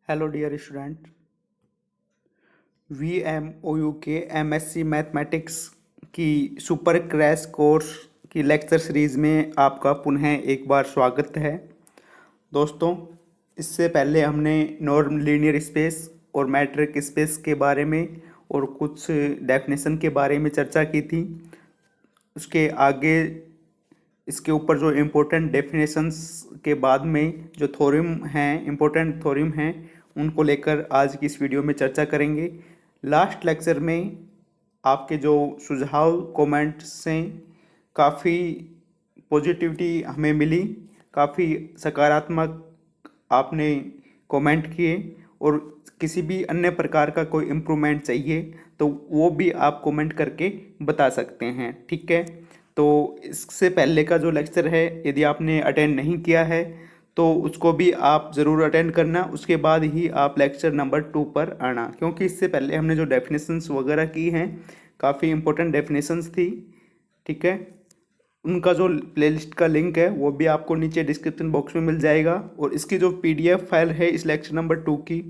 Hello dear student. V M O U K MSc mathematics की super crash course की lecture series में आपका पुनः एक बार स्वागत है। दोस्तों, इससे पहले हमने नॉर्म लीनियर स्पेस और मैट्रिक स्पेस के बारे में और कुछ डेफिनेशन के बारे में चर्चा की थी। उसके आगे इसके ऊपर जो इम्पोर्टेंट डेफिनेशंस के बाद में जो थ्योरम हैं, इम्पोर्टेंट थ्योरम हैं, उनको लेकर आज की इस वीडियो में चर्चा करेंगे। लास्ट लेक्चर में आपके जो सुझाव कमेंट्स से काफ़ी पॉजिटिविटी हमें मिली, काफ़ी सकारात्मक आपने कमेंट किए और किसी भी अन्य प्रकार का कोई इम्प्रूवमेंट चाहिए तो वो भी आप कमेंट करके बता सकते हैं, ठीक है। तो इससे पहले का जो लेक्चर है, यदि आपने अटेंड नहीं किया है तो उसको भी आप ज़रूर अटेंड करना। उसके बाद ही आप लेक्चर नंबर 2 पर आना, क्योंकि इससे पहले हमने जो डेफिनेशंस वगैरह की हैं काफ़ी इंपॉर्टेंट डेफिनेशंस थी, ठीक है। उनका जो प्लेलिस्ट का लिंक है वो भी आपको नीचे डिस्क्रिप्शन बॉक्स में मिल जाएगा, और इसकी जो PDF फाइल है इस लेक्चर नंबर 2 की,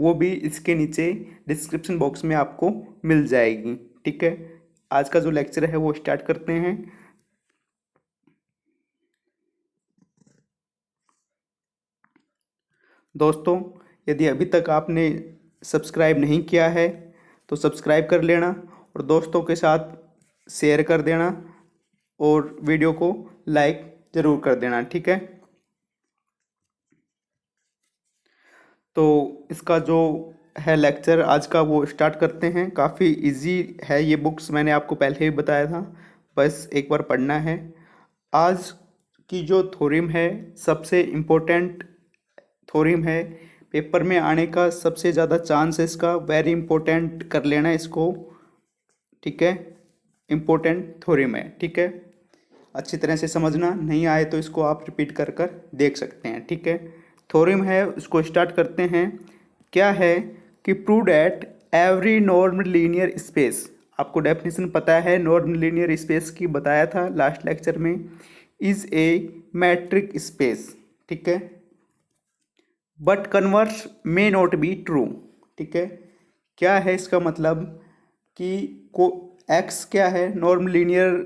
वो भी इसके नीचे डिस्क्रिप्शन बॉक्स में आपको मिल जाएगी, ठीक है। आज का जो लेक्चर है वो स्टार्ट करते हैं। दोस्तों, यदि अभी तक आपने सब्सक्राइब नहीं किया है तो सब्सक्राइब कर लेना और दोस्तों के साथ शेयर कर देना और वीडियो को लाइक ज़रूर कर देना, ठीक है। तो इसका जो है लेक्चर आज का वो स्टार्ट करते हैं। काफ़ी इजी है ये बुक्स, मैंने आपको पहले ही बताया था, बस एक बार पढ़ना है। आज की जो थ्योरम है सबसे इम्पोर्टेंट थ्योरम है, पेपर में आने का सबसे ज़्यादा चांस है इसका, वेरी इंपॉर्टेंट कर लेना इसको, ठीक है। इम्पोर्टेंट थ्योरम है, ठीक है। अच्छी तरह से समझना, नहीं आए तो इसको आप रिपीट कर कर देख सकते हैं, ठीक है। थ्योरम है, उसको स्टार्ट करते हैं। क्या है कि prove that every norm linear space, आपको डेफिनेशन पता है नॉर्म लीनियर स्पेस की, बताया था लास्ट लेक्चर में, इज ए मैट्रिक स्पेस, ठीक है, but converse may not be true, ठीक है। क्या है इसका मतलब कि को एक्स क्या है, नॉर्म लीनियर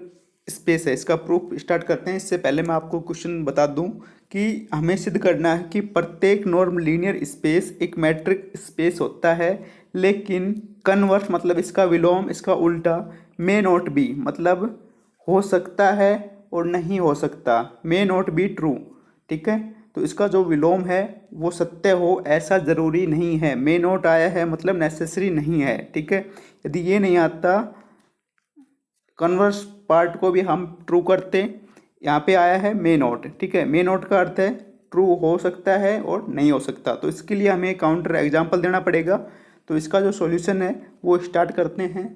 स्पेस है। इसका प्रूफ स्टार्ट करते हैं। इससे पहले मैं आपको क्वेश्चन बता दूं कि हमें सिद्ध करना है कि प्रत्येक नॉर्म लीनियर स्पेस एक मैट्रिक स्पेस होता है, लेकिन कन्वर्स मतलब इसका विलोम, इसका उल्टा, मे नॉट बी मतलब हो सकता है और नहीं हो सकता, मे नॉट बी ट्रू, ठीक है। तो इसका जो विलोम है वो सत्य हो ऐसा ज़रूरी नहीं है। मे नॉट आया है मतलब नेसेसरी नहीं है, ठीक है। यदि ये नहीं आता, कन्वर्स पार्ट को भी हम ट्रू करते, यहाँ पे आया है मे नॉट, ठीक है। मे नॉट का अर्थ है ट्रू हो सकता है और नहीं हो सकता, तो इसके लिए हमें काउंटर एग्जाम्पल देना पड़ेगा। तो इसका जो सॉल्यूशन है वो स्टार्ट करते हैं।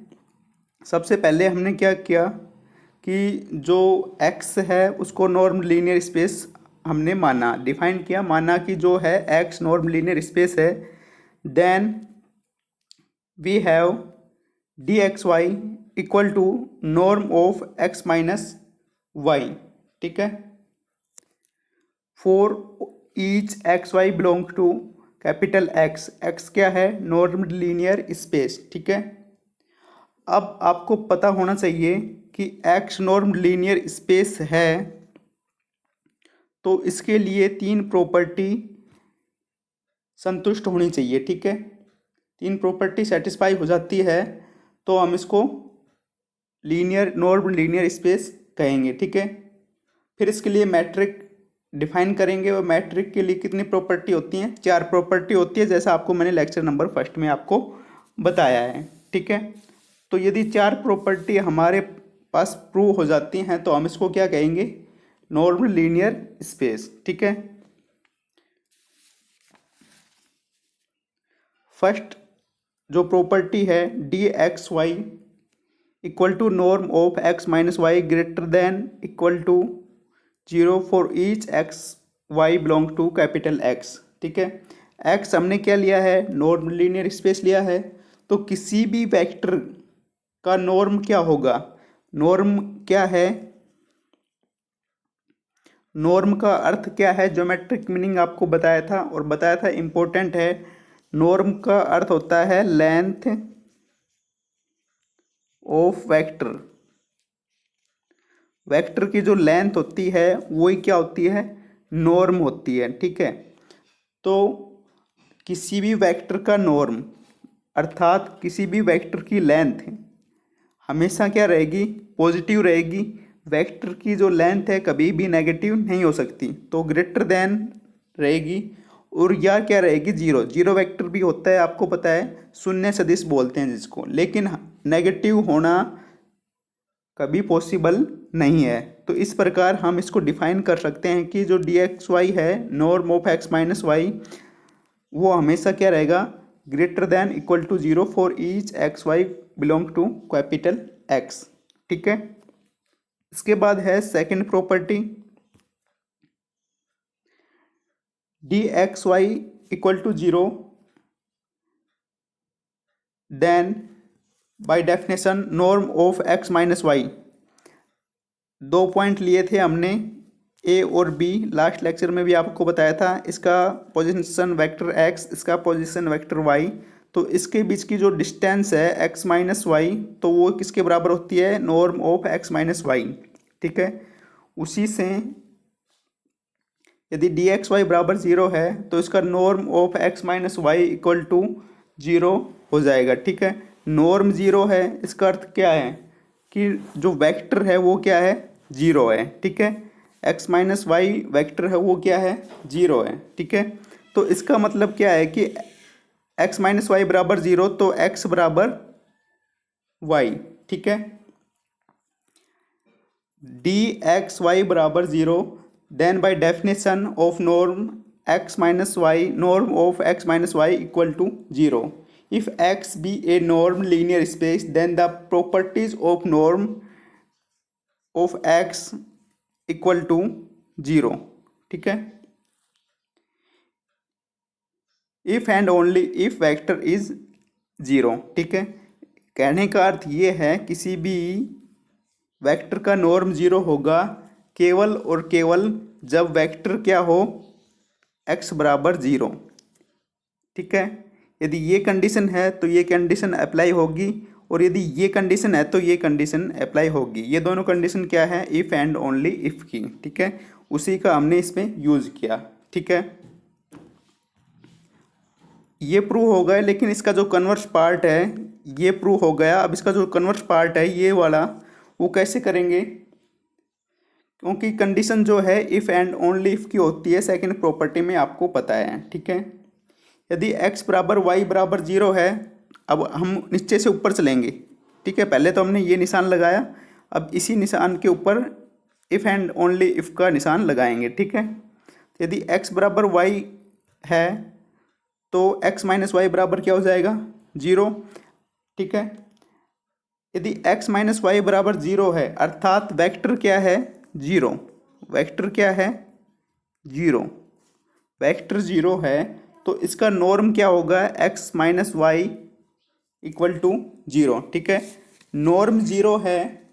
सबसे पहले हमने क्या किया कि जो x है उसको नॉर्म लीनियर स्पेस हमने माना, डिफाइन किया, माना कि जो है x नॉर्म लीनियर स्पेस है, then we have dxy equal to norm of x minus Y, ठीक है, for each X Y belong to capital X. X क्या है, नॉर्म लीनियर स्पेस, ठीक है। अब आपको पता होना चाहिए कि एक्स नॉर्म लीनियर स्पेस है तो इसके लिए तीन प्रॉपर्टी संतुष्ट होनी चाहिए, ठीक है। तीन प्रॉपर्टी सेटिस्फाई हो जाती है तो हम इसको लीनियर नॉर्म लीनियर स्पेस कहेंगे, ठीक है। फिर इसके लिए मैट्रिक डिफाइन करेंगे, और मैट्रिक के लिए कितनी प्रॉपर्टी होती हैं, चार प्रॉपर्टी होती है, जैसा आपको मैंने लेक्चर नंबर 1 में आपको बताया है, ठीक है। तो यदि चार प्रॉपर्टी हमारे पास प्रूव हो जाती हैं तो हम इसको क्या कहेंगे, नॉर्म लीनियर स्पेस, ठीक है। फर्स्ट जो प्रॉपर्टी है dxy equal to norm of x minus Y greater than equal to 0 for each X Y belong to capital X, ठीक है। x हमने क्या लिया है, नॉर्म लीनियर स्पेस लिया है, तो किसी भी वेक्टर का नॉर्म क्या होगा, नॉर्म क्या है, नॉर्म का अर्थ क्या है, ज्योमेट्रिक मीनिंग आपको बताया था और बताया था इम्पोर्टेंट है। नॉर्म का अर्थ होता है लेंथ ऑफ वेक्टर। वेक्टर की जो लेंथ होती है वही क्या होती है, नॉर्म होती है। ठीक है, तो किसी भी वेक्टर का नॉर्म अर्थात किसी भी वेक्टर की लेंथ हमेशा क्या रहेगी, पॉजिटिव रहेगी। वेक्टर की जो लेंथ है कभी भी नेगेटिव नहीं हो सकती, तो ग्रेटर देन रहेगी। और या क्या रहेगी, जीरो। जीरो वेक्टर भी होता है, आपको पता है, शून्य सदिश बोलते हैं जिसको, लेकिन नेगेटिव होना कभी पॉसिबल नहीं है। तो इस प्रकार हम इसको डिफाइन कर सकते हैं कि जो डी एक्स वाई है, norm of x minus Y, वो हमेशा क्या रहेगा, greater than equal to zero for each X Y belong to capital X. ठीक है, इसके बाद है second property, D x Y equal to zero, then by definition norm of x minus Y. दो पॉइंट लिए थे हमने, ए और बी, लास्ट लेक्चर में भी आपको बताया था। इसका पोजीशन वेक्टर एक्स, इसका पोजीशन वेक्टर वाई। तो इसके बीच की जो डिस्टेंस है एक्स माइनस वाई, तो वो किसके बराबर होती है, norm of x minus Y. ठीक है, उसी से यदि डी एक्स वाई बराबर जीरो है तो इसका norm of x minus Y equal to zero हो जाएगा। ठीक है, नॉर्म जीरो है, इसका अर्थ क्या है कि जो वेक्टर है वो क्या है, जीरो है। ठीक है, एक्स माइनस वाई वैक्टर है वो क्या है, जीरो है। ठीक है, तो इसका मतलब क्या है कि एक्स माइनस वाई बराबर जीरो, तो एक्स बराबर वाई। ठीक है, डी एक्स वाई बराबर zero, then by definition of norm x minus Y, norm of x minus Y equal to zero. If X be a norm linear space, then the properties of norm of X equal to zero. ठीक है, if and only if vector is zero. ठीक है, कहने का अर्थ ये है किसी भी वेक्टर का नॉर्म जीरो होगा केवल और केवल जब वेक्टर क्या हो, एक्स बराबर जीरो। ठीक है, यदि ये कंडीशन है तो ये कंडीशन अप्लाई होगी, और यदि ये कंडीशन है तो ये कंडीशन अप्लाई होगी। ये दोनों कंडीशन क्या है, इफ़ एंड ओनली इफ़ की। ठीक है, उसी का हमने इसमें यूज़ किया। ठीक है, ये प्रूव हो गया, लेकिन इसका जो कन्वर्स पार्ट है ये प्रूव हो गया। अब इसका जो कन्वर्स पार्ट है ये वाला, वो कैसे करेंगे, क्योंकि कंडीशन जो है इफ़ एंड ओनली इफ़ की होती है सेकंड प्रॉपर्टी में, आपको पता है। ठीक है, यदि x बराबर वाई बराबर जीरो है, अब हम नीचे से ऊपर चलेंगे। ठीक है, पहले तो हमने ये निशान लगाया, अब इसी निशान के ऊपर इफ़ एंड ओनली इफ़ का निशान लगाएंगे। ठीक है, यदि x बराबर वाई है तो x माइनस वाई बराबर क्या हो जाएगा, जीरो। ठीक है, यदि x माइनस वाई बराबर जीरो है अर्थात वेक्टर क्या है, जीरो। वेक्टर क्या है, जीरो। वेक्टर जीरो है तो इसका नॉर्म क्या होगा, x minus Y equal to zero. ठीक है, नॉर्म जीरो है।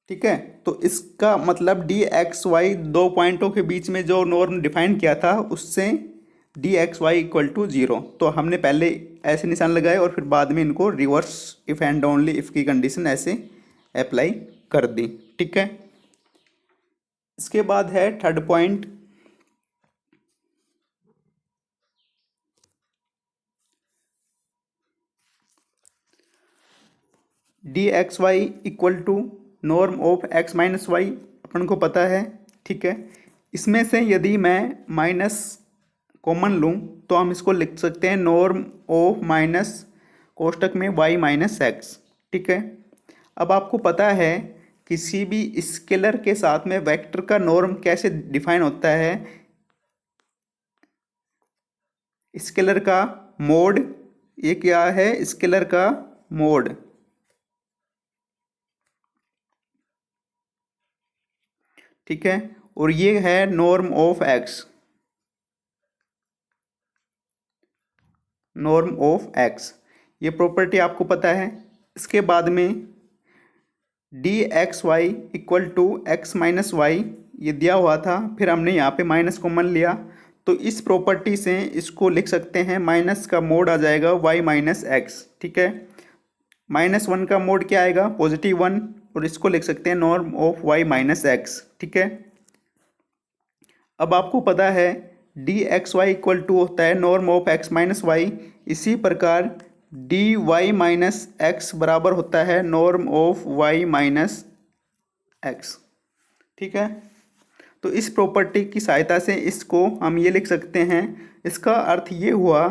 ठीक है, तो इसका मतलब डी एक्स वाई, दो पॉइंटों के बीच में जो नॉर्म डिफाइन किया था उससे D x Y equal to zero, तो हमने पहले ऐसे निशान लगाए और फिर बाद में इनको reverse if and only if की कंडीशन ऐसे अप्लाई कर दी। ठीक है, इसके बाद है third point, D x Y equal to norm of x minus Y, अपन को पता है। ठीक है, इसमें से यदि मैं माइनस कॉमन लूँ तो हम इसको लिख सकते हैं नॉर्म ऑफ माइनस कोष्टक में वाई माइनस एक्स। ठीक है, अब आपको पता है किसी भी स्केलर के साथ में वेक्टर का नॉर्म कैसे डिफाइन होता है, स्केलर का मोड। ये क्या है, स्केलर का मोड। ठीक है, और ये है norm of X, norm of X, ये प्रॉपर्टी आपको पता है। इसके बाद में D x Y equal to x minus Y ये दिया हुआ था, फिर हमने यहाँ पे माइनस कॉमन लिया, तो इस प्रॉपर्टी से इसको लिख सकते हैं, माइनस का मोड आ जाएगा वाई माइनस एक्स। ठीक है, -1 का मोड क्या आएगा, +1, और इसको लिख सकते हैं norm of Y minus x. ठीक है, अब आपको पता है D x Y equal to होता है norm of x minus Y, इसी प्रकार डी वाई माइनस एक्स बराबर होता है norm of Y minus x. ठीक है, तो इस प्रॉपर्टी की सहायता से इसको हम ये लिख सकते हैं, इसका अर्थ ये हुआ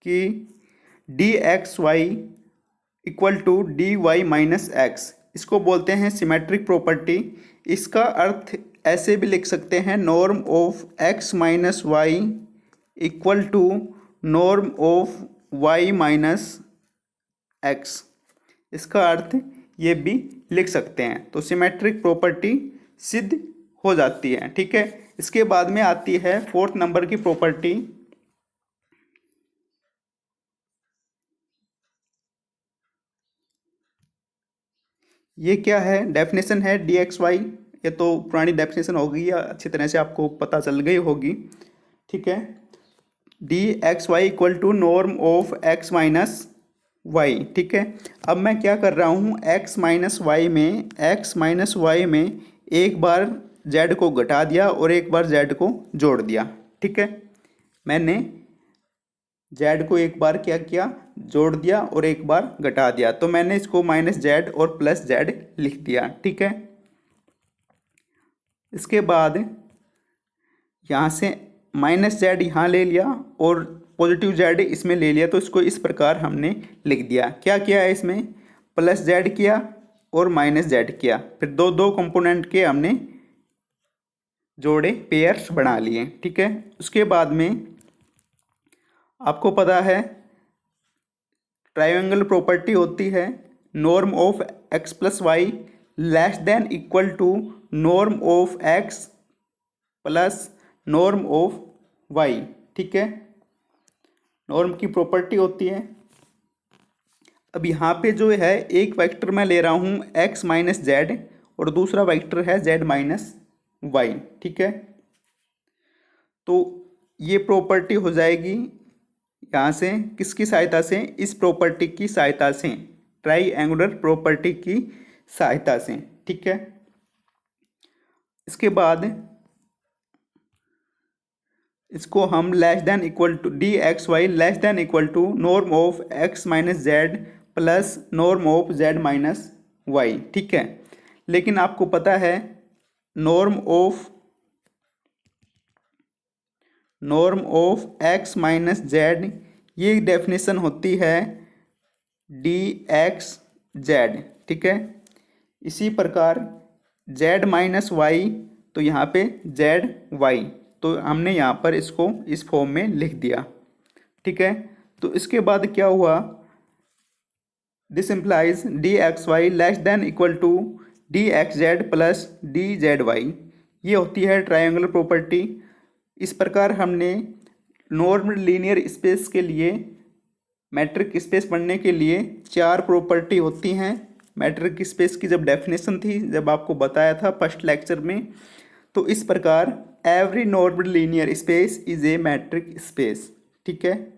कि D x Y equal to D Y minus X, इसको बोलते हैं सिमेट्रिक प्रॉपर्टी। इसका अर्थ ऐसे भी लिख सकते हैं, norm of x minus Y equal to norm of Y minus X, इसका अर्थ ये भी लिख सकते हैं। तो सिमेट्रिक प्रॉपर्टी सिद्ध हो जाती है। ठीक है, इसके बाद में आती है 4th नंबर की प्रॉपर्टी। ये क्या है, डेफिनेशन है डी एक्स वाई, ये तो पुरानी डेफिनेशन होगी या अच्छी तरह से आपको पता चल गई होगी। ठीक है, D x Y equal to norm of x minus Y. ठीक है, अब मैं क्या कर रहा हूँ, एक्स माइनस वाई में एक बार जेड को घटा दिया और एक बार जेड को जोड़ दिया। ठीक है, मैंने जेड को एक बार क्या किया, जोड़ दिया और एक बार घटा दिया, तो मैंने इसको माइनस जेड और प्लस जेड लिख दिया। ठीक है, इसके बाद यहाँ से माइनस जेड यहाँ ले लिया और पॉजिटिव जेड इसमें ले लिया, तो इसको इस प्रकार हमने लिख दिया। क्या किया है इसमें, प्लस जेड किया और माइनस जेड किया, फिर दो दो कंपोनेंट के हमने जोड़े, पेयर्स बना लिए। ठीक है, उसके बाद में आपको पता है ट्रायंगल प्रॉपर्टी होती है, norm of X plus Y less than equal to norm of X plus norm of Y. ठीक है, नॉर्म की प्रॉपर्टी होती है। अब यहाँ पे जो है एक वेक्टर मैं ले रहा हूँ एक्स माइनस जेड और दूसरा वेक्टर है जेड माइनस वाई। ठीक है, तो ये प्रॉपर्टी हो जाएगी यहाँ से, किसकी सहायता से, इस प्रॉपर्टी की सहायता से, ट्राइएंगुलर प्रॉपर्टी की सहायता से। ठीक है, इसके बाद इसको हम less than equal to D x Y less than equal to norm of x minus Z plus norm of Z minus Y. ठीक है, लेकिन आपको पता है norm of x minus Z, ये डेफिनेशन होती है डी एक्स जेड। ठीक है, इसी प्रकार जेड माइनस वाई, तो यहाँ पे जेड वाई, तो हमने यहाँ पर इसको इस फॉर्म में लिख दिया। ठीक है, तो इसके बाद क्या हुआ, this implies D x Y less than equal to D X Z plus D Z Y, ये होती है ट्रायंगुलर प्रॉपर्टी। इस प्रकार हमने नॉर्मल लीनियर स्पेस के लिए, मैट्रिक स्पेस पढ़ने के लिए 4 प्रॉपर्टी होती हैं। मैट्रिक स्पेस की जब डेफिनेशन थी, जब आपको बताया था फर्स्ट लेक्चर में, तो इस प्रकार every normal linear space is a matric space. ठीक है,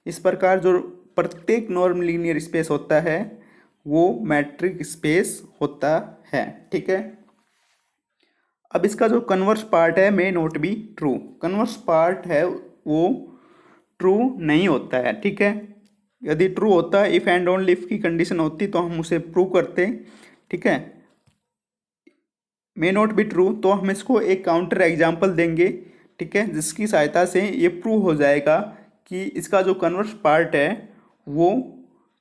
इस प्रकार जो प्रत्येक नॉर्मल लीनियर स्पेस होता है वो मैट्रिक स्पेस होता है। ठीक है, अब इसका जो कन्वर्स पार्ट है may not be true, converse part है वो ट्रू नहीं होता है। ठीक है, यदि ट्रू होता, इफ़ एंड ओनली इफ की कंडीशन होती तो हम उसे प्रूव करते। ठीक है, मे नॉट बी ट्रू, तो हम इसको एक काउंटर एग्जाम्पल देंगे। ठीक है, जिसकी सहायता से ये प्रूव हो जाएगा कि इसका जो कन्वर्स पार्ट है वो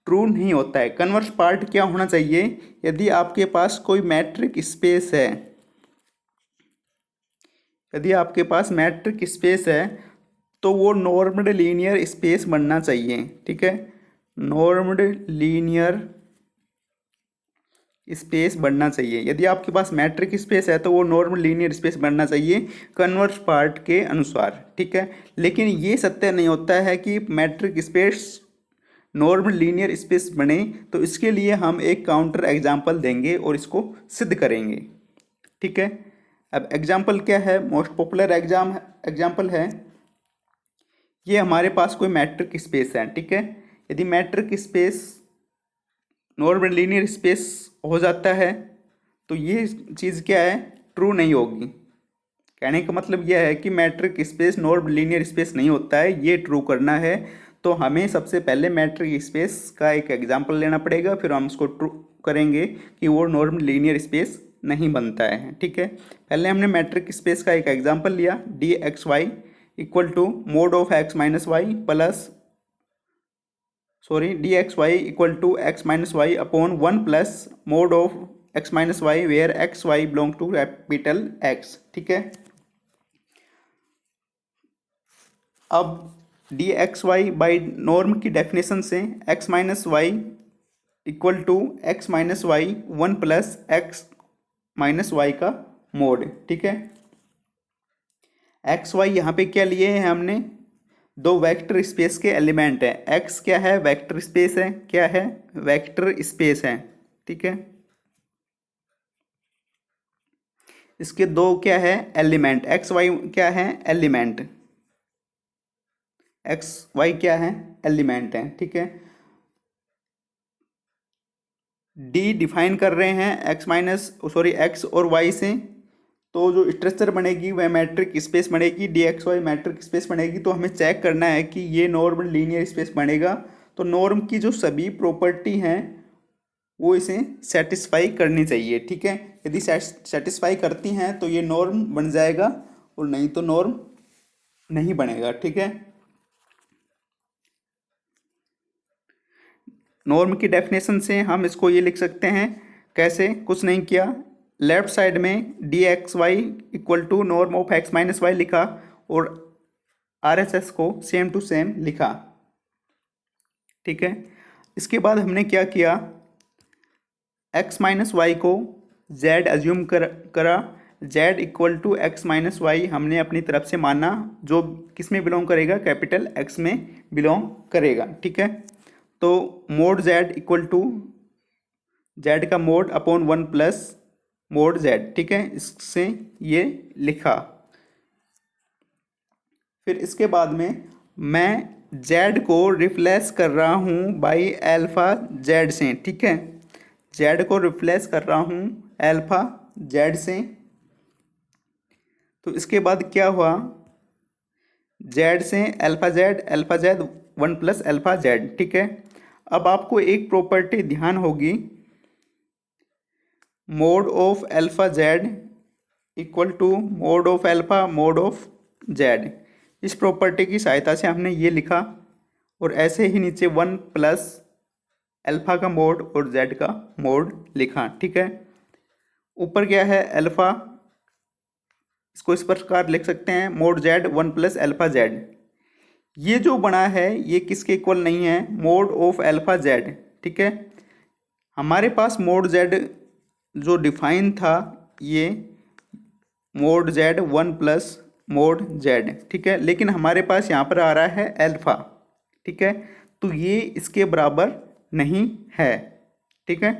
ट्रू नहीं होता है। कन्वर्स पार्ट क्या होना चाहिए, यदि आपके पास कोई मैट्रिक स्पेस है, यदि आपके पास मैट्रिक स्पेस है तो वो नॉर्मल लीनियर स्पेस बनना चाहिए। ठीक है, नॉर्मल लीनियर स्पेस बनना चाहिए। यदि आपके पास मैट्रिक स्पेस है तो वो नॉर्मल लीनियर स्पेस बनना चाहिए कन्वर्स पार्ट के अनुसार। ठीक है, लेकिन ये सत्य नहीं होता है कि matric space normal linear space बने, तो इसके लिए हम एक काउंटर एग्जाम्पल देंगे और इसको सिद्ध करेंगे। ठीक है, अब एग्जाम्पल क्या है, मोस्ट पॉपुलर एग्जाम्पल है, ये हमारे पास कोई मैट्रिक स्पेस है। ठीक है, यदि matric space normal linear space हो जाता है तो ये चीज़ क्या है, ट्रू नहीं होगी। कहने का मतलब यह है कि matric space normal linear space नहीं होता है, ये ट्रू करना है तो हमें सबसे पहले मैट्रिक स्पेस का एक एग्जांपल लेना पड़ेगा, फिर हम उसको ट्रू करेंगे कि वो नॉर्मल लीनियर स्पेस नहीं बनता है। ठीक है, पहले हमने मैट्रिक स्पेस का एक एग्जांपल लिया, D x Y equal to mod of x minus Y plus D x Y equal to x minus Y upon 1 plus mod of x minus Y where X Y belong to capital X. ठीक है, अब D x Y by norm की definition से X minus Y equal to x minus Y 1 plus X minus Y का mod. ठीक है, x Y यहाँ पे क्या लिए हैं हमने, दो वेक्टर स्पेस के एलिमेंट है। एक्स क्या है, वेक्टर स्पेस है, क्या है, वेक्टर स्पेस है। ठीक है, इसके दो क्या है, एलिमेंट, एक्स वाई क्या है, एलिमेंट, एक्स वाई क्या है, एलिमेंट है। ठीक है, डी डिफाइन कर रहे हैं एक्स और वाई से, तो जो स्ट्रक्चर बनेगी वह मैट्रिक स्पेस बनेगी, D x Y metric space बनेगी। तो हमें चेक करना है कि ये नॉर्मल लीनियर स्पेस बनेगा, तो नॉर्म की जो सभी प्रॉपर्टी हैं वो इसे सेटिस्फाई करनी चाहिए। ठीक है, यदि सेटिस्फाई करती हैं तो ये नॉर्म बन जाएगा और नहीं तो नॉर्म नहीं बनेगा। ठीक है, नॉर्म की डेफिनेशन से हम इसको ये लिख सकते हैं, कैसे, कुछ नहीं किया, लेफ्ट साइड में D x Y equal to norm of x minus Y लिखा और आर एस एस को सेम टू सेम लिखा। ठीक है, इसके बाद हमने क्या किया, एक्स माइनस वाई को जेड एज्यूम करा, Z equal to x minus Y हमने अपनी तरफ से माना, जो किस में बिलोंग करेगा, कैपिटल एक्स में बिलोंग करेगा। ठीक है, तो mod Z equal to Z का mod upon 1 plus mod Z. ठीक है, इससे ये लिखा। फिर इसके बाद में मैं जेड को रिप्लेस कर रहा हूँ बाई एल्फा जेड से। ठीक है, जेड को रिप्लेस कर रहा हूँ एल्फा जेड से। तो इसके बाद क्या हुआ, जेड से alpha Z 1 plus alpha Z. ठीक है, अब आपको एक प्रॉपर्टी ध्यान होगी, mod of alpha Z equal to mod of alpha mod of Z. इस प्रॉपर्टी की सहायता से हमने ये लिखा और ऐसे ही नीचे 1 प्लस अल्फा का मोड और जेड का मोड लिखा। ठीक है, ऊपर क्या है, अल्फा, इसको इस प्रकार लिख सकते हैं, mode Z 1 plus alpha Z. ये जो बना है ये किसके इक्वल नहीं है, मोड ऑफ अल्फा जेड। ठीक है, हमारे पास मोड जेड जो डिफाइन था, ये mode Z 1 plus mod Z. ठीक है, लेकिन हमारे पास यहाँ पर आ रहा है अल्फा। ठीक है, तो ये इसके बराबर नहीं है। ठीक है,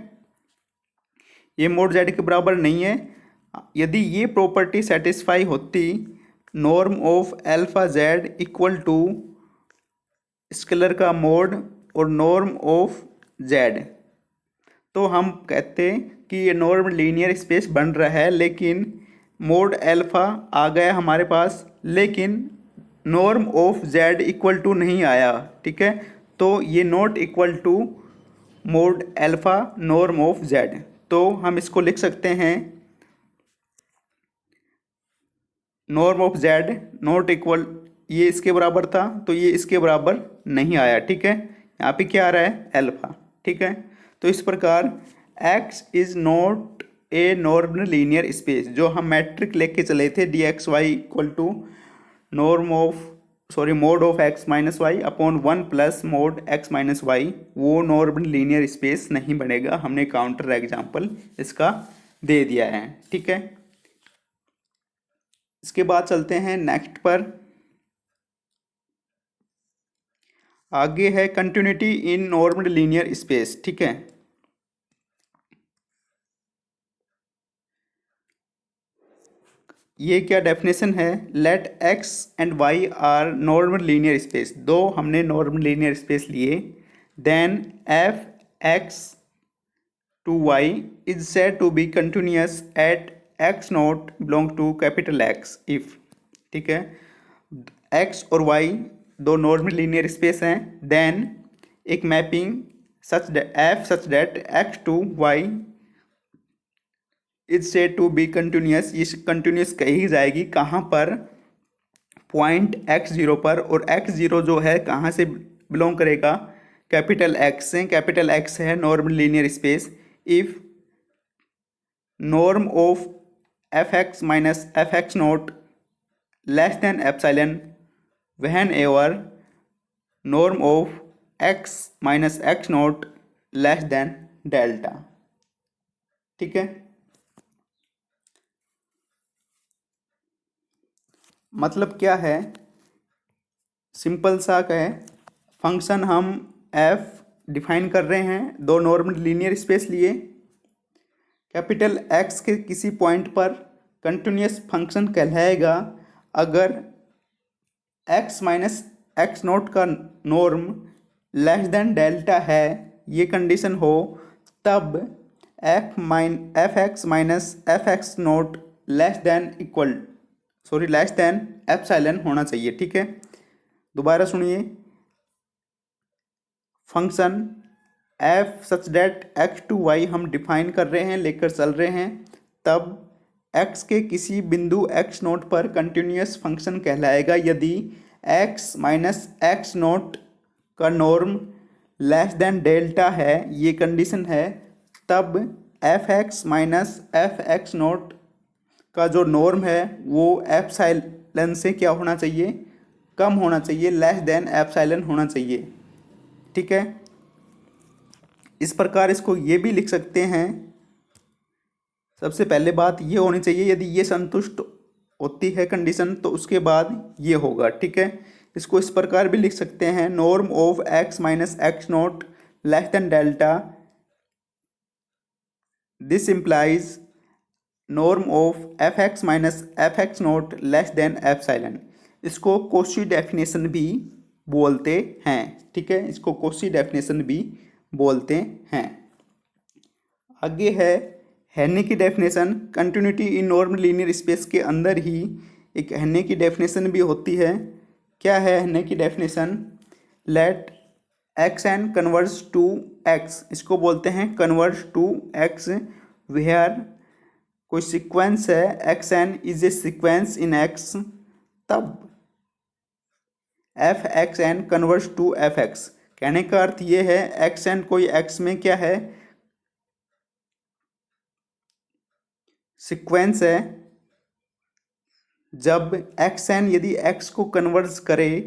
ये मोड जेड के बराबर नहीं है। यदि ये प्रॉपर्टी सेटिस्फाई होती, norm of alpha Z equal to scalar का मोड और नॉर्म ऑफ जेड, तो हम कहते कि ये नॉर्म लीनियर स्पेस बन रहा है, लेकिन मोड अल्फा आ गया हमारे पास, लेकिन norm of z equal to नहीं आया। ठीक है, तो ये not equal to mod alpha norm of Z. तो हम इसको लिख सकते हैं, norm of z not equal, ये इसके बराबर था तो ये इसके बराबर नहीं आया। ठीक है, यहाँ पे क्या आ रहा है, अल्फा। ठीक है, तो इस प्रकार x is not a normal linear space, जो हम मैट्रिक लेके चले थे d x Y equal to norm of mod of x minus Y upon 1 plus mod x minus Y, वो नॉर्मल लीनियर स्पेस नहीं बनेगा। हमने काउंटर एग्जाम्पल इसका दे दिया है। ठीक है, इसके बाद चलते हैं नेक्स्ट पर। आगे है continuity in normal linear space, ठीक है। ये क्या डेफिनेशन है, let x and y are normal linear space, दो हमने नॉर्मल लीनियर स्पेस लिए, then f x to y is said to be continuous at x naught belong to capital x if, ठीक है। एक्स और y दो normal linear space हैं, then एक mapping such that x to y is said to be continuous, ये continuous कही जाएगी कहाँ पर, पॉइंट एक्स जीरो पर, और एक्स जीरो जो है कहाँ से बिलोंग करेगा, कैपिटल एक्स से, कैपिटल एक्स है normal linear space if norm of F x minus f x naught less than epsilon when ever norm of x minus x naught less than delta, ठीक है। मतलब क्या है, simple सा है, function हम एफ डिफाइन कर रहे हैं, दो नॉर्मल लीनियर स्पेस लिए, कैपिटल एक्स के किसी पॉइंट पर कंटिन्यूअस फंक्शन कहलाएगा अगर एक्स माइनस एक्स नोट का नॉर्म लेस देन डेल्टा है, ये कंडीशन हो, तब F x minus f x naught less than epsilon होना चाहिए, ठीक है। दोबारा सुनिए, function f such that x to y हम डिफाइन कर रहे हैं, लेकर चल रहे हैं, तब एक्स के किसी बिंदु एक्स नोट पर कंटिन्यूअस फंक्शन कहलाएगा यदि एक्स माइनस एक्स नोट का नॉर्म लेस देन डेल्टा है, ये कंडीशन है, तब F x minus f x naught का जो नॉर्म है वो एप्सिलॉन से क्या होना चाहिए, कम होना चाहिए, लेस देन एप्सिलॉन होना चाहिए, ठीक है। इस प्रकार इसको ये भी लिख सकते हैं, सबसे पहले बात ये होनी चाहिए यदि ये संतुष्ट होती है कंडीशन तो उसके बाद ये होगा, ठीक है। इसको इस प्रकार भी लिख सकते हैं, norm of x minus x naught less than delta, this implies norm of F x minus f x naught less than epsilon. इसको कोशी डेफिनेशन भी बोलते हैं, ठीक है, इसको कोशी डेफिनेशन भी बोलते हैं। आगे है हेन्ने की definition, continuity in normal linear space के अंदर ही एक हेन्ने की डेफिनेशन भी होती है। क्या है हेन्ने की definition, let x N converse to X, इसको बोलते हैं कन्वर्स टू एक्स, वेयर कोई सीक्वेंस है X N is a sequence in X, तब F x N converse to F X. कहने का अर्थ ये है एक्स एन कोई एक्स में क्या है, सीक्वेंस है, जब एक्स एन यदि एक्स को कन्वर्ज करे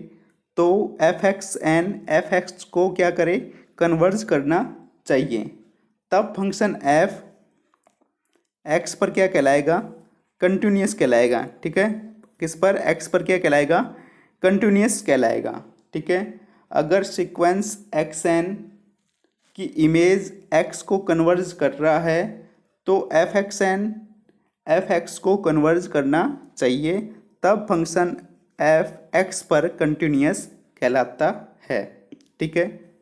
तो f x n f x को क्या करे, कन्वर्ज करना चाहिए, तब फंक्शन एफ एक्स पर क्या कहलाएगा, कंटिन्यूअस कहलाएगा, ठीक है। किस पर, एक्स पर क्या कहलाएगा, कंटिन्यूअस कहलाएगा, ठीक है। अगर सीक्वेंस एक्स एन की इमेज एक्स को कन्वर्ज कर रहा है तो f x n f x को कन्वर्ज करना चाहिए, तब फंक्शन एफ एक्स पर कंटिन्यूअस कहलाता है, ठीक है।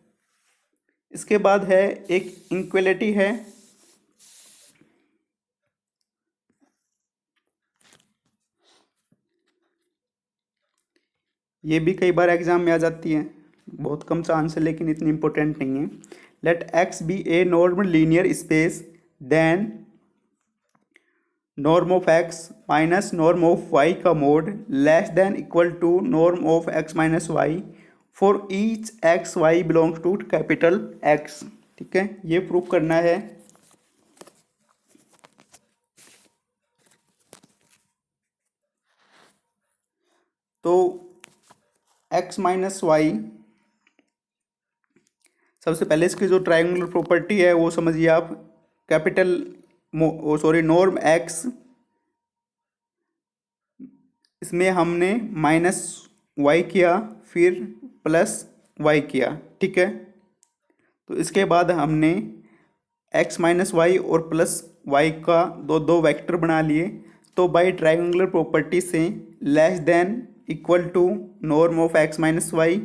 इसके बाद है एक इनक्वलिटी है, ये भी कई बार एग्जाम में आ जाती है, बहुत कम चांस है लेकिन इतनी इंपॉर्टेंट नहीं है। Let X be a normal linear space then norm of x minus norm of Y का mod less than equal to norm of x minus Y for each X Y belongs to capital X, ठीक है, ये proof करना है। तो x minus Y, सबसे पहले इसकी जो ट्रायंगुलर प्रॉपर्टी है वो समझिए आप, कैपिटल नॉर्म एक्स, इसमें हमने माइनस वाई किया, फिर प्लस वाई किया, ठीक है। तो इसके बाद हमने एक्स माइनस वाई और प्लस वाई का दो दो वेक्टर बना लिए। तो बाई ट्राइंगुलर प्रॉपर्टी से less than equal to norm of x minus Y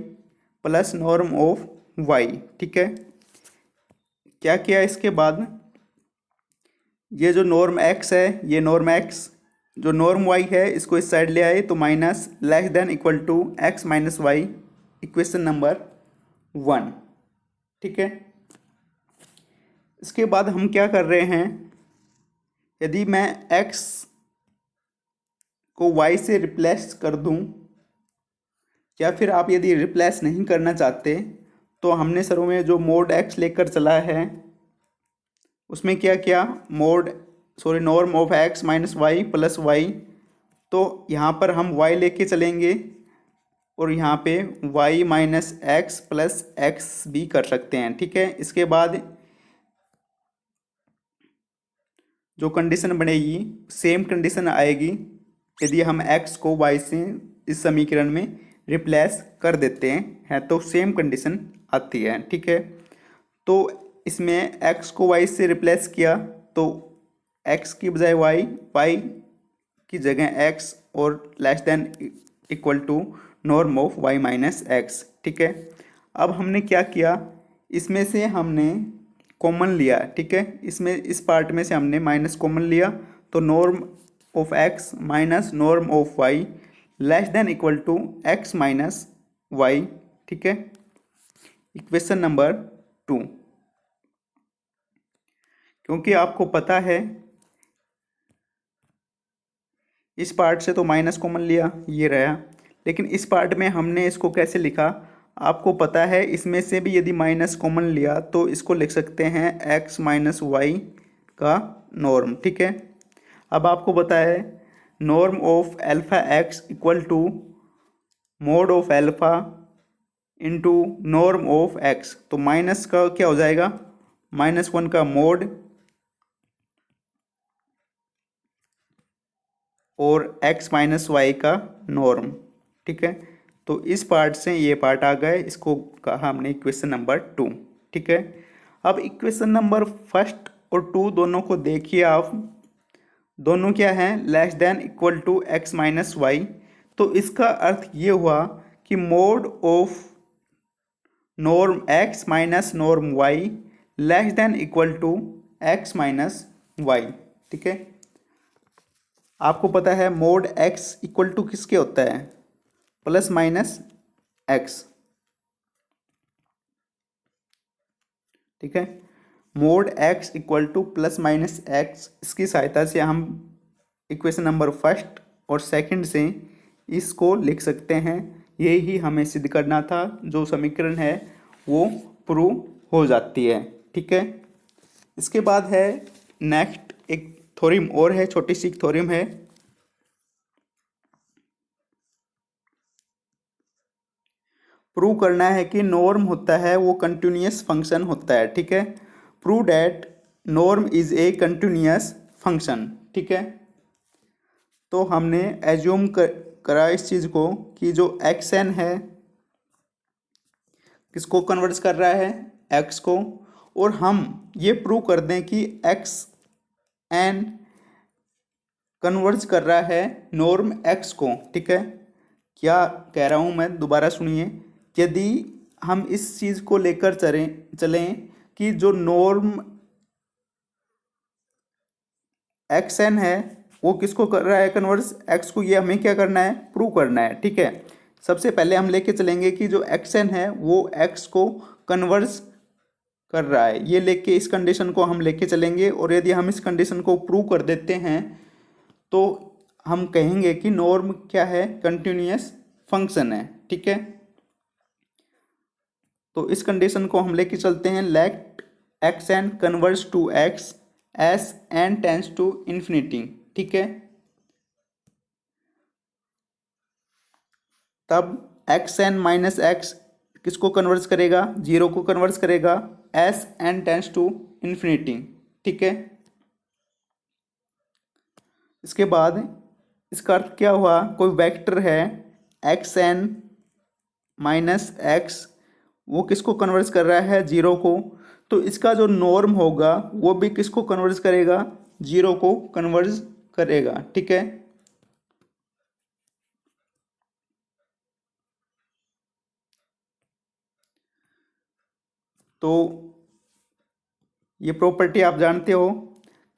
plus norm of Y, ठीक है। क्या किया इसके बाद, ये जो नॉर्म एक्स है, ये नॉर्म एक्स, जो नॉर्म वाई है, इसको इस साइड ले आए तो minus less than equal to x minus y, equation number 1, ठीक है। इसके बाद हम क्या कर रहे हैं, यदि मैं x को y से रिप्लेस कर दूं, या फिर आप यदि रिप्लेस नहीं करना चाहते तो हमने शुरू में जो मोड x लेकर चला है उसमें क्या किया, norm of x minus Y plus y. तो यहाँ पर हम y लेके चलेंगे और यहाँ पे y minus x plus x भी कर सकते हैं, ठीक है। इसके बाद जो कंडीशन बनेगी सेम कंडीशन आएगी यदि हम x को y से इस समीकरण में रिप्लेस कर देते हैं तो सेम कंडीशन आती है, ठीक है। तो इसमें x को y से रिप्लेस किया तो x की बजाय y की जगह x और less than equal to norm of y minus x, ठीक है। अब हमने क्या किया, इसमें से हमने कॉमन लिया, ठीक है। इसमें इस पार्ट में से हमने माइनस कॉमन लिया तो norm of x minus norm of y less than equal to x minus Y, ठीक है। Equation number 2। क्योंकि आपको पता है इस पार्ट से तो माइनस कॉमन लिया, ये रहा, लेकिन इस पार्ट में हमने इसको कैसे लिखा, आपको पता है इसमें से भी यदि माइनस कॉमन लिया तो इसको लिख सकते हैं x माइनस वाई का नॉर्म, ठीक है। अब आपको पता है norm of alpha x equal to mod of alpha into norm of x, तो माइनस का क्या हो जाएगा, -1 का मोड और x माइनस वाई का नॉर्म, ठीक है। तो इस पार्ट से ये पार्ट आ गए, इसको कहा हमने इक्वेशन नंबर 2, ठीक है। अब इक्वेशन नंबर 1 और 2 दोनों को देखिए आप, दोनों क्या हैं, less than equal to x minus y. तो इसका अर्थ ये हुआ कि mod of norm x minus norm y less than equal to x minus Y, ठीक है। आपको पता है मोड एक्स इक्वल टू किसके होता है, प्लस माइनस एक्स, ठीक है। Mode x equal two plus minus x, इसकी सहायता से हम इक्वेशन नंबर 1 और 2 से इसको लिख सकते हैं। यही हमें सिद्ध करना था, जो समीकरण है वो प्रूव हो जाती है, ठीक है। इसके बाद है नेक्स्ट एक थ्योरम और है, छोटी सी थ्योरम है। प्रूव करना है कि नॉर्म होता है वो कंटिन्यूअस फंक्शन होता है, ठीक है। Prove that norm is a continuous function, ठीक है। तो हमने एज्यूम करा इस चीज़ को कि जो एक्स एन है किसको कन्वर्ट कर रहा है, एक्स को, और हम ये प्रूव कर दें कि एक्स एन कन्वर्ज कर रहा है नॉर्म एक्स को, ठीक है। क्या कह रहा हूँ मैं, दोबारा सुनिए। यदि हम इस चीज़ को लेकर चलें कि जो नॉर्म एक्स एन है वो किसको कर रहा है कन्वर्स, एक्स को, ये हमें क्या करना है, प्रूव करना है, ठीक है। सबसे पहले हम लेके चलेंगे कि जो एक्स एन है वो एक्स को कन्वर्स कर रहा है, ये लेके इस कंडीशन को हम लेके चलेंगे। और यदि हम इस कंडीशन को प्रूव कर देते हैं तो हम कहेंगे कि नॉर्म क्या है, कंटिन्यूअस फंक्शन है, ठीक है। तो इस कंडीशन को हम लेके चलते हैं, let x N converse to x as n tends to infinity, ठीक है। तब एक्स एन माइनस एक्स किसको कन्वर्स करेगा, 0 को कन्वर्स करेगा, as n tends to infinity, ठीक है। इसके बाद इसका अर्थ क्या हुआ, कोई वेक्टर है एक्स एन माइनस एक्स वो किसको कन्वर्ज कर रहा है, जीरो को। तो इसका जो नॉर्म होगा वो भी किसको कन्वर्ज करेगा, जीरो को कन्वर्ज करेगा। ठीक है, तो ये प्रॉपर्टी आप जानते हो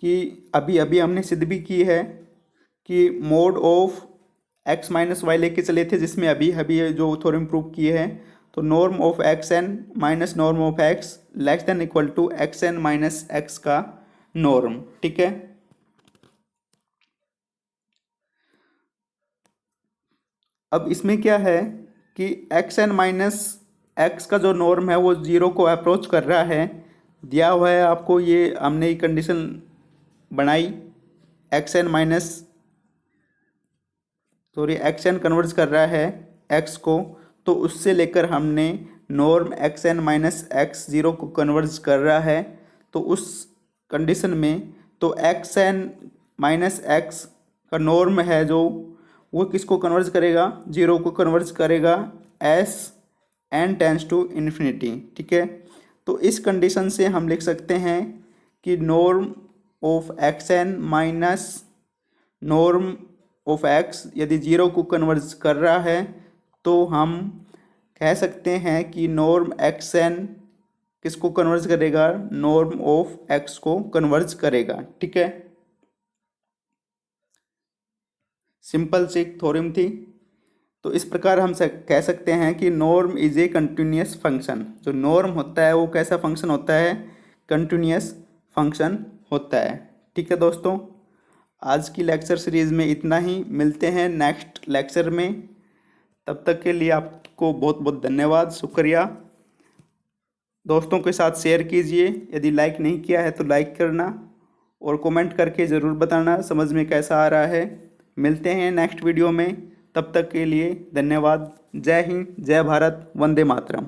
कि अभी अभी हमने सिद्ध भी की है कि mod of x minus y लेके चले थे, जिसमें अभी अभी ये जो थ्योरम प्रूव किए हैं। तो norm of x n minus norm of x less than equal to x n minus x का नॉर्म। ठीक है, अब इसमें क्या है कि एक्स एन माइनस एक्स का जो नॉर्म है वो जीरो को अप्रोच कर रहा है, दिया हुआ है आपको। ये हमने ये कंडीशन बनाई, x n minus sorry x n converge कर रहा है एक्स को, तो उससे लेकर हमने norm x n minus x zero को कन्वर्ज कर रहा है। तो उस कंडीशन में तो एक्स एन माइनस एक्स का नॉर्म है जो, वो किसको कन्वर्ज करेगा, जीरो को कन्वर्ज करेगा as n tends to infinity. ठीक है, तो इस कंडीशन से हम लिख सकते हैं कि norm of x n minus norm of x यदि जीरो को कन्वर्ज कर रहा है तो हम कह सकते हैं कि नॉर्म एक्स एन किसको कन्वर्ज करेगा, नॉर्म ऑफ एक्स को कन्वर्ज करेगा। ठीक है, सिंपल सी थ्योरम थी। तो इस प्रकार हम कह सकते हैं कि norm is a continuous function. जो नॉर्म होता है वो कैसा फंक्शन होता है, कंटिन्यूस फंक्शन होता है। ठीक है दोस्तों, आज की लेक्चर सीरीज़ में इतना ही, मिलते हैं नेक्स्ट लेक्चर में। तब तक के लिए आपको बहुत बहुत धन्यवाद, शुक्रिया। दोस्तों के साथ शेयर कीजिए, यदि लाइक नहीं किया है तो लाइक करना और कमेंट करके ज़रूर बताना समझ में कैसा आ रहा है। मिलते हैं नेक्स्ट वीडियो में, तब तक के लिए धन्यवाद। जय हिंद, जय भारत, वंदे मातरम।